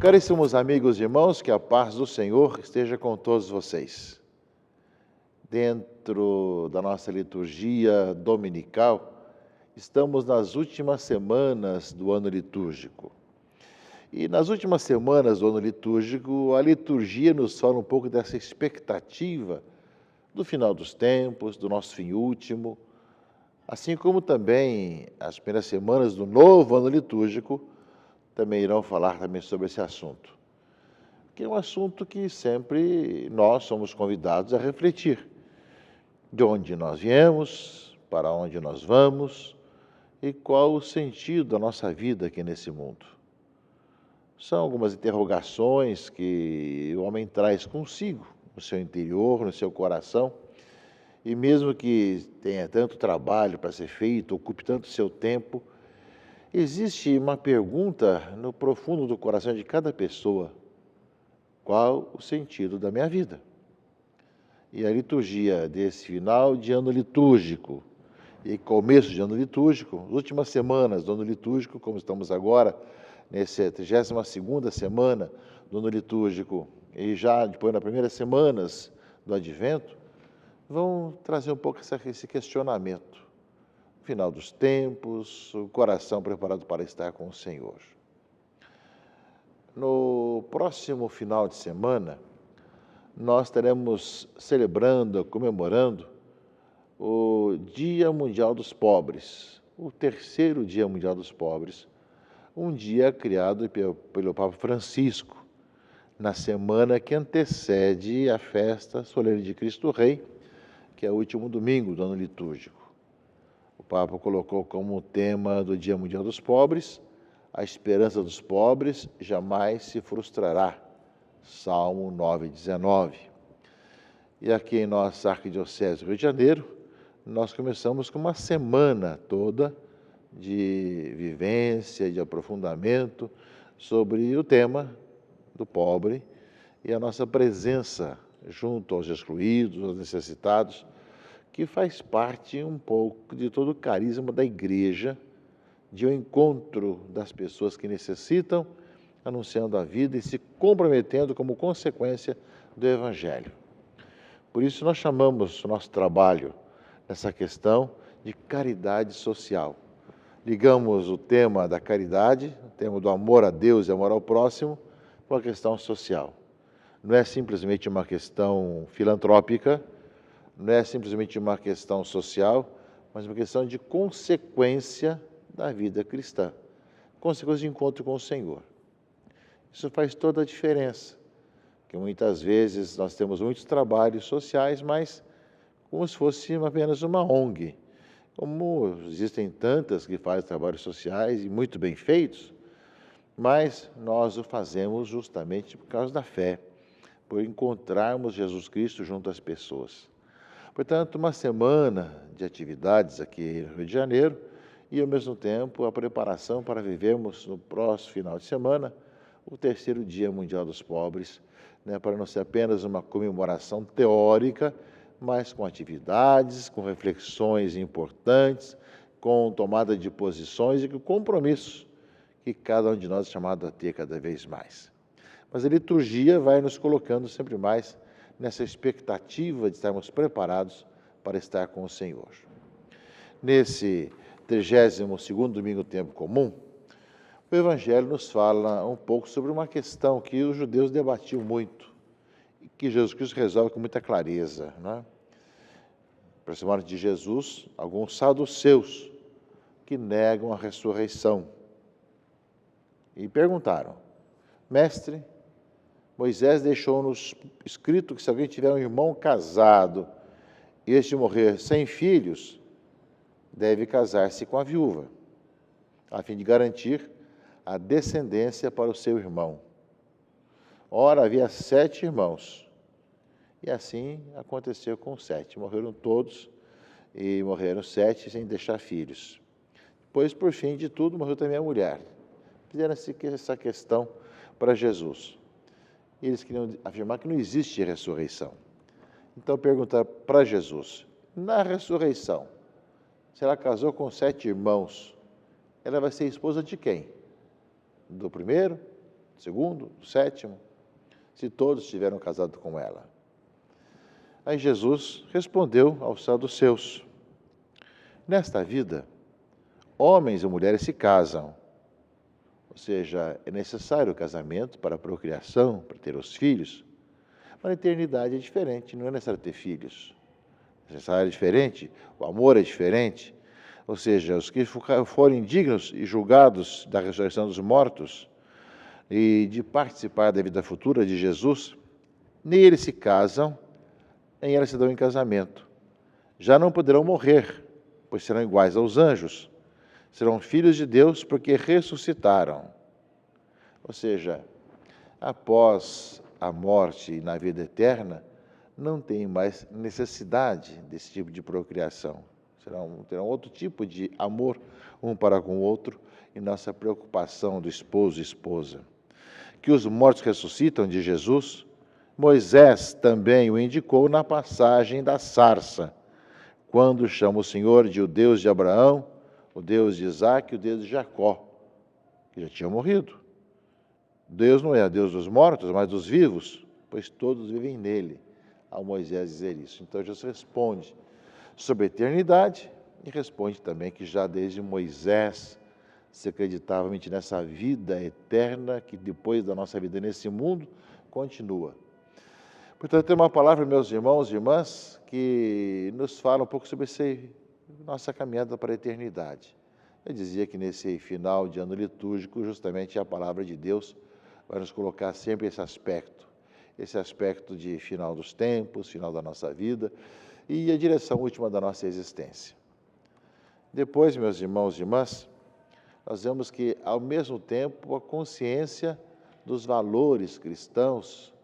Caríssimos amigos e irmãos, que a paz do Senhor esteja com todos vocês. Dentro da nossa liturgia dominical, estamos nas últimas semanas do ano litúrgico. E nas últimas semanas do ano litúrgico, a liturgia nos fala um pouco dessa expectativa do final dos tempos, do nosso fim último, assim como também as primeiras semanas do novo ano litúrgico também irão falar também sobre esse assunto, que é um assunto que sempre nós somos convidados a refletir. De onde nós viemos, para onde nós vamos e qual o sentido da nossa vida aqui nesse mundo. São algumas interrogações que o homem traz consigo, no seu interior, no seu coração, e mesmo que tenha tanto trabalho para ser feito, ocupe tanto seu tempo, existe uma pergunta no profundo do coração de cada pessoa: qual o sentido da minha vida? E a liturgia desse final de ano litúrgico e começo de ano litúrgico, as últimas semanas do ano litúrgico, como estamos agora, nessa 32ª semana do ano litúrgico, e já depois nas primeiras semanas do Advento, vão trazer um pouco esse questionamento. Final dos tempos, o coração preparado para estar com o Senhor. No próximo final de semana, nós estaremos celebrando, comemorando o Dia Mundial dos Pobres, o terceiro Dia Mundial dos Pobres, um dia criado pelo Papa Francisco, na semana que antecede a festa solene de Cristo Rei, que é o último domingo do ano litúrgico. O Papa colocou como tema do Dia Mundial dos Pobres: a esperança dos pobres jamais se frustrará. Salmo 9,19. E aqui em nossa Arquidiocese do Rio de Janeiro, nós começamos com uma semana toda de vivência, de aprofundamento sobre o tema do pobre e a nossa presença junto aos excluídos, aos necessitados, que faz parte um pouco de todo o carisma da Igreja, de um encontro das pessoas que necessitam, anunciando a vida e se comprometendo como consequência do Evangelho. Por isso nós chamamos o nosso trabalho nessa questão de caridade social. Ligamos o tema da caridade, o tema do amor a Deus e amor ao próximo, com a questão social. Não é simplesmente uma questão filantrópica, não é simplesmente uma questão social, mas uma questão de consequência da vida cristã, consequência de encontro com o Senhor. Isso faz toda a diferença, porque muitas vezes nós temos muitos trabalhos sociais, mas como se fosse apenas uma ONG. Como existem tantas que fazem trabalhos sociais e muito bem feitos, mas nós o fazemos justamente por causa da fé, por encontrarmos Jesus Cristo junto às pessoas. Portanto, uma semana de atividades aqui no Rio de Janeiro e, ao mesmo tempo, a preparação para vivermos no próximo final de semana o terceiro Dia Mundial dos Pobres, para não ser apenas uma comemoração teórica, mas com atividades, com reflexões importantes, com tomada de posições e com compromissos que cada um de nós é chamado a ter cada vez mais. Mas a liturgia vai nos colocando sempre mais nessa expectativa de estarmos preparados para estar com o Senhor. Nesse 32º domingo do tempo comum, o Evangelho nos fala um pouco sobre uma questão que os judeus debatiam muito e que Jesus Cristo resolve com muita clareza. Aproximaram de Jesus alguns saduceus que negam a ressurreição e perguntaram: Mestre, Moisés deixou-nos escrito que se alguém tiver um irmão casado e este morrer sem filhos, deve casar-se com a viúva, a fim de garantir a descendência para o seu irmão. Ora, havia 7 irmãos, e assim aconteceu com 7. Morreram todos, e morreram 7 sem deixar filhos. Depois, por fim de tudo, morreu também a mulher. Fizeram essa questão para Jesus. E eles queriam afirmar que não existe ressurreição. Então perguntaram para Jesus: na ressurreição, se ela casou com 7 irmãos, ela vai ser esposa de quem? Do primeiro, segundo, do sétimo, se todos tiveram casado com ela? Aí Jesus respondeu aos saduceus: nesta vida, homens e mulheres se casam, ou seja, é necessário o casamento para a procriação, para ter os filhos, mas a eternidade é diferente, não é necessário ter filhos. Essa área é diferente, o amor é diferente, ou seja, os que forem dignos e julgados da ressurreição dos mortos e de participar da vida futura de Jesus, neles se casam, em ela se dão em casamento. Já não poderão morrer, pois serão iguais aos anjos, serão filhos de Deus porque ressuscitaram. Ou seja, após a morte e na vida eterna, não tem mais necessidade desse tipo de procriação. Terão outro tipo de amor um para com o outro e nossa preocupação do esposo e esposa. Que os mortos ressuscitam de Jesus, Moisés também o indicou na passagem da sarça, quando chama o Senhor de o Deus de Abraão, o Deus de Isaac e o Deus de Jacó, que já tinham morrido. Deus não é o Deus dos mortos, mas dos vivos, pois todos vivem nele, ao Moisés dizer isso. Então Jesus responde sobre a eternidade e responde também que já desde Moisés se acreditava nessa vida eterna que depois da nossa vida nesse mundo continua. Portanto, tem uma palavra, meus irmãos e irmãs, que nos fala um pouco sobre nossa caminhada para a eternidade. Eu dizia que nesse final de ano litúrgico, justamente a palavra de Deus vai nos colocar sempre esse aspecto de final dos tempos, final da nossa vida e a direção última da nossa existência. Depois, meus irmãos e irmãs, nós vemos que, ao mesmo tempo, a consciência dos valores cristãos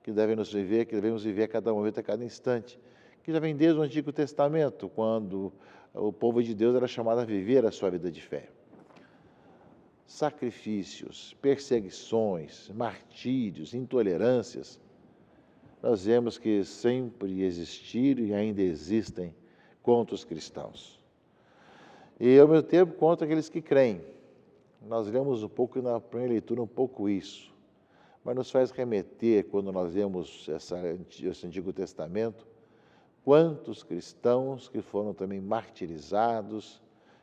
que devemos viver a cada momento, a cada instante, que já vem desde o Antigo Testamento, quando o povo de Deus era chamado a viver a sua vida de fé. Sacrifícios, perseguições, martírios, intolerâncias, nós vemos que sempre existiram e ainda existem contra os cristãos. E, ao mesmo tempo, contra aqueles que creem. Nós lemos um pouco na primeira leitura, um pouco isso, mas nos faz remeter, quando nós lemos esse Antigo Testamento, quantos cristãos que foram também martirizados,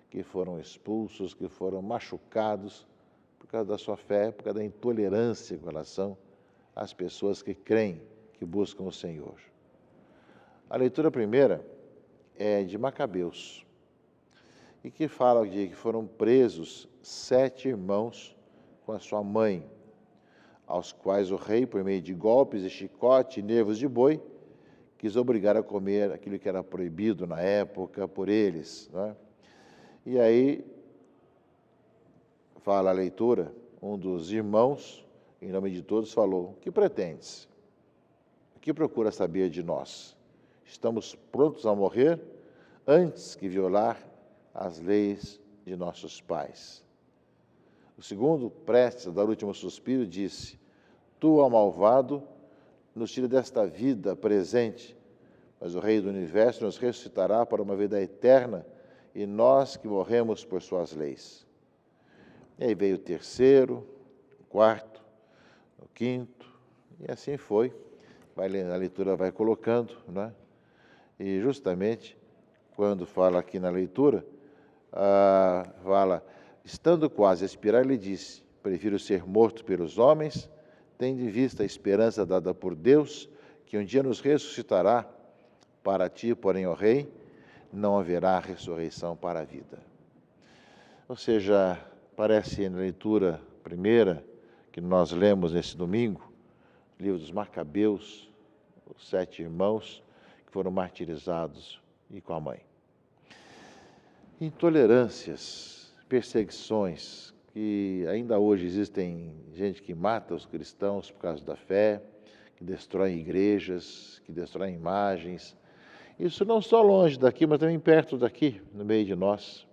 que foram expulsos, que foram machucados por causa da sua fé, por causa da intolerância com relação às pessoas que creem, que buscam o Senhor. A leitura primeira é de Macabeus, e que fala de que foram presos 7 irmãos com a sua mãe, aos quais o rei, por meio de golpes e chicote e nervos de boi, quis obrigar a comer aquilo que era proibido na época por eles. Não é? E aí, fala a leitura, um dos irmãos, em nome de todos, falou: "O que pretendes? O que procura saber de nós? Estamos prontos a morrer antes que violar as leis de nossos pais." O segundo, prestes a dar o último suspiro, disse: "Tu, ó malvado, nos tira desta vida presente, mas o Rei do Universo nos ressuscitará para uma vida eterna, e nós que morremos por suas leis." E aí veio o terceiro, o quarto, o quinto, e assim foi. A leitura vai colocando, não é? E justamente, quando fala aqui na leitura, fala: "Estando quase a expirar, ele disse: prefiro ser morto pelos homens, tendo em vista a esperança dada por Deus, que um dia nos ressuscitará. Para ti, porém, ó Rei, não haverá ressurreição para a vida." Ou seja, parece na leitura primeira que nós lemos nesse domingo, livro dos Macabeus, os 7 irmãos que foram martirizados e com a mãe. Intolerâncias, perseguições, que ainda hoje existem gente que mata os cristãos por causa da fé, que destrói igrejas, que destrói imagens. Isso não só longe daqui, mas também perto daqui, no meio de nós.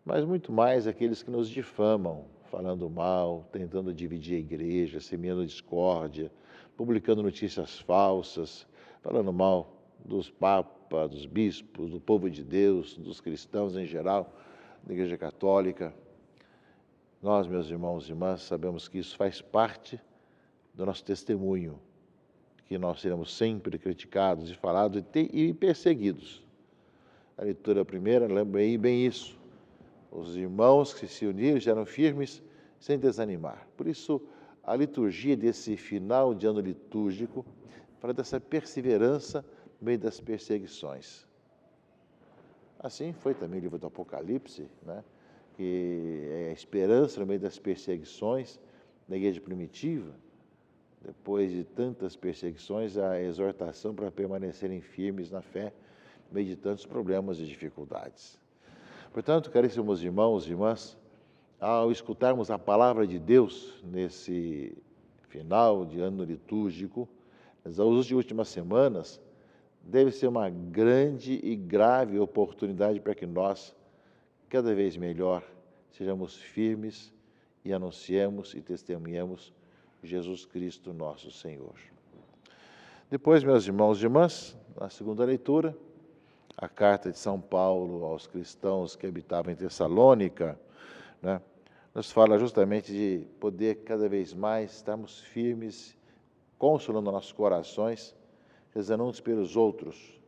Mas muito mais aqueles que nos difamam, falando mal, tentando dividir a igreja, semeando discórdia, publicando notícias falsas, falando mal dos papas, dos bispos, do povo de Deus, dos cristãos em geral, da Igreja Católica. Nós, meus irmãos e irmãs, sabemos que isso faz parte do nosso testemunho, que nós seremos sempre criticados e falados e perseguidos. A leitura primeira lembra bem isso. Os irmãos que se uniram já eram firmes sem desanimar. Por isso, a liturgia desse final de ano litúrgico fala dessa perseverança no meio das perseguições. Assim foi também o livro do Apocalipse, né? Que é a esperança no meio das perseguições da igreja primitiva. Depois de tantas perseguições, a exortação para permanecerem firmes na fé, no meio de tantos problemas e dificuldades. Portanto, caríssimos irmãos e irmãs, ao escutarmos a palavra de Deus nesse final de ano litúrgico, nas últimas semanas, deve ser uma grande e grave oportunidade para que nós, cada vez melhor, sejamos firmes e anunciemos e testemunhemos Jesus Cristo, nosso Senhor. Depois, meus irmãos e irmãs, na segunda leitura, a carta de São Paulo aos cristãos que habitavam em Tessalônica, né, nos fala justamente de poder cada vez mais estarmos firmes, consolando nossos corações, rezando uns pelos outros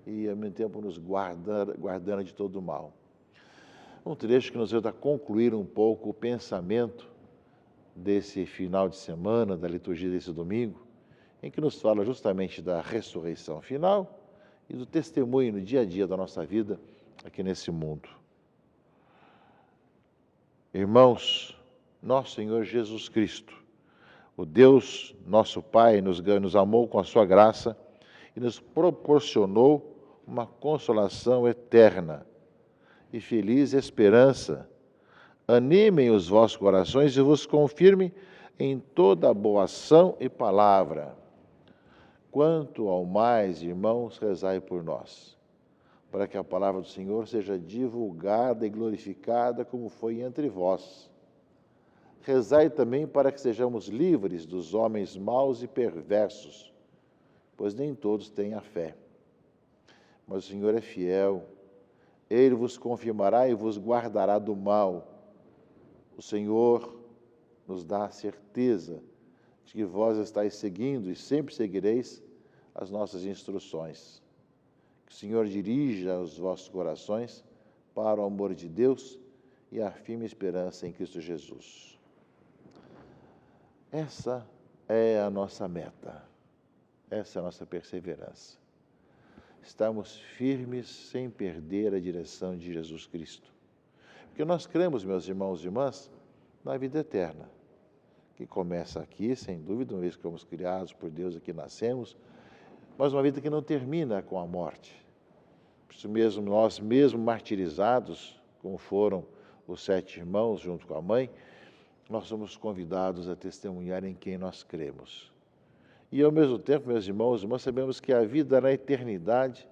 e, ao mesmo tempo, nos guardando de todo o mal. Um trecho que nos ajuda a concluir um pouco o pensamento desse final de semana, da liturgia desse domingo, em que nos fala justamente da ressurreição final e do testemunho no dia a dia da nossa vida aqui nesse mundo. Irmãos, nosso Senhor Jesus Cristo, o Deus, nosso Pai, nos amou com a sua graça e nos proporcionou uma consolação eterna e feliz esperança. Animem os vossos corações e vos confirmem em toda boa ação e palavra. Quanto ao mais, irmãos, rezai por nós, para que a palavra do Senhor seja divulgada e glorificada como foi entre vós. Rezai também para que sejamos livres dos homens maus e perversos, pois nem todos têm a fé. Mas o Senhor é fiel, Ele vos confirmará e vos guardará do mal. O Senhor nos dá a certeza de que vós estáis seguindo e sempre seguireis as nossas instruções. Que o Senhor dirija os vossos corações para o amor de Deus e a firme esperança em Cristo Jesus. Essa é a nossa meta, essa é a nossa perseverança. Estamos firmes sem perder a direção de Jesus Cristo. Porque nós cremos, meus irmãos e irmãs, na vida eterna, que começa aqui, sem dúvida, uma vez que fomos criados por Deus, aqui nascemos, mas uma vida que não termina com a morte. Por isso mesmo, nós mesmo martirizados, como foram os 7 irmãos junto com a mãe, nós somos convidados a testemunhar em quem nós cremos. E ao mesmo tempo, meus irmãos e irmãs, sabemos que a vida na eternidade,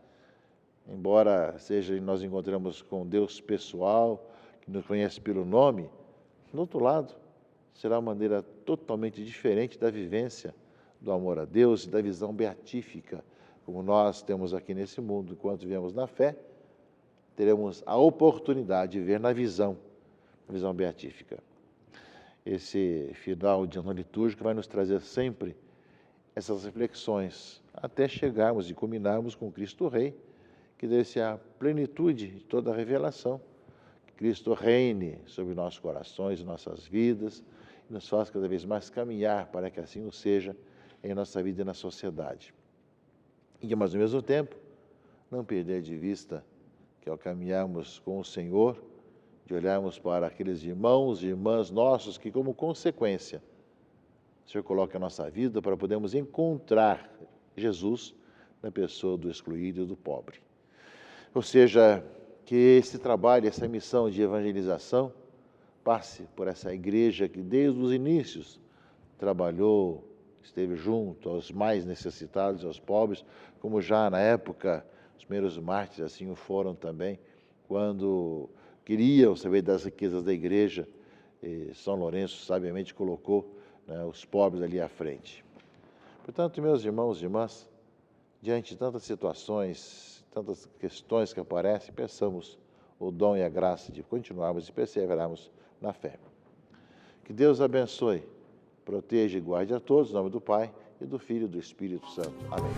embora seja nós encontramos com Deus pessoal, que nos conhece pelo nome, do outro lado, será uma maneira totalmente diferente da vivência do amor a Deus e da visão beatífica, como nós temos aqui nesse mundo. Enquanto vivemos na fé, teremos a oportunidade de ver na visão beatífica. Esse final de ano litúrgico vai nos trazer sempre essas reflexões, até chegarmos e culminarmos com Cristo Rei, que deve ser a plenitude de toda a revelação. Que Cristo reine sobre nossos corações, nossas vidas, e nos faça cada vez mais caminhar para que assim o seja em nossa vida e na sociedade. Mas, ao mesmo tempo, não perder de vista que, ao caminharmos com o Senhor, de olharmos para aqueles irmãos e irmãs nossos que, como consequência, o Senhor coloca a nossa vida para podermos encontrar Jesus na pessoa do excluído e do pobre. Ou seja, que esse trabalho, essa missão de evangelização passe por essa igreja que desde os inícios trabalhou, esteve junto aos mais necessitados, aos pobres, como já na época os primeiros mártires assim o foram também, quando queriam saber das riquezas da igreja, São Lourenço sabiamente colocou, né, os pobres ali à frente. Portanto, meus irmãos e irmãs, diante de tantas situações, tantas questões que aparecem, peçamos o dom e a graça de continuarmos e perseverarmos na fé. Que Deus abençoe, proteja e guarde a todos, em nome do Pai, e do Filho e do Espírito Santo. Amém.